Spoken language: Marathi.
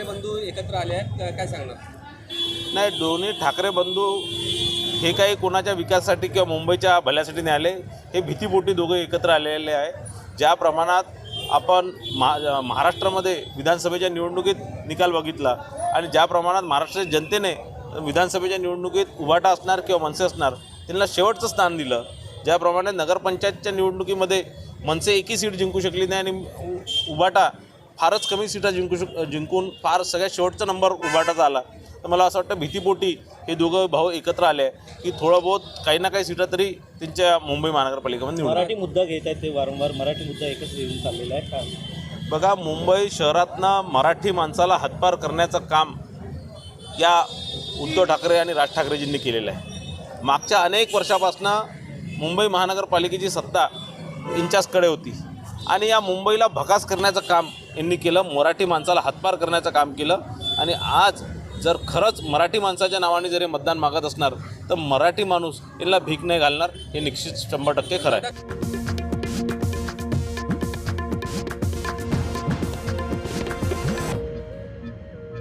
ठाकरे बंधू एकत्र आले आहेत, काय सांगणार? नाही, दोन्ही ठाकरे बंधू हे काही कोणाच्या विकासासाठी किंवा मुंबईच्या भल्यासाठी नाही आले. हे भीतीपोटी दोघं एकत्र आलेले आहे. ज्या प्रमाणात आपण महाराष्ट्रामध्ये विधानसभेच्या निवडणुकीत निकाल बघितला आणि ज्या प्रमाणात महाराष्ट्राच्या जनतेने विधानसभेच्या निवडणुकीत उभाटा असणार किंवा मनसे असणार त्यांना शेवटचं स्थान दिलं. ज्याप्रमाणे नगरपंचायतच्या निवडणुकीमध्ये मनसे एकही सीट जिंकू शकली नाही आणि उभाटा फारच कमी सीटा जिंकून फार सगळ्यात शेवटचा नंबर उभाटाचा आला. तर मला असं वाटतं भीतीपोटी हे दोघं भाऊ एकत्र आले की थोडं बहुत काही ना काही सीटा तरी त्यांच्या मुंबई महानगरपालिकेमध्ये निवडून. मराठी मुद्दा घेत आहेत ते वारंवार, मराठी मुद्दा एकच येऊन चाललेला आहे का? बघा, मुंबई शहरातनं मराठी माणसाला हातभार करण्याचं काम या उद्धव ठाकरे आणि राज ठाकरेजींनी केलेलं आहे. मागच्या अनेक वर्षापासून मुंबई महानगरपालिकेची सत्ता यांच्याचकडे होती आणि या मुंबईला भकास करण्याचं काम यांनी केलं, मराठी माणसाला हातभार करण्याचं काम केलं. आणि आज जर खरंच मराठी माणसाच्या नावाने जरी मतदान मागत असणार तर मराठी माणूस यांना भीक नाही घालणार, हे निश्चित 100% खरं आहे.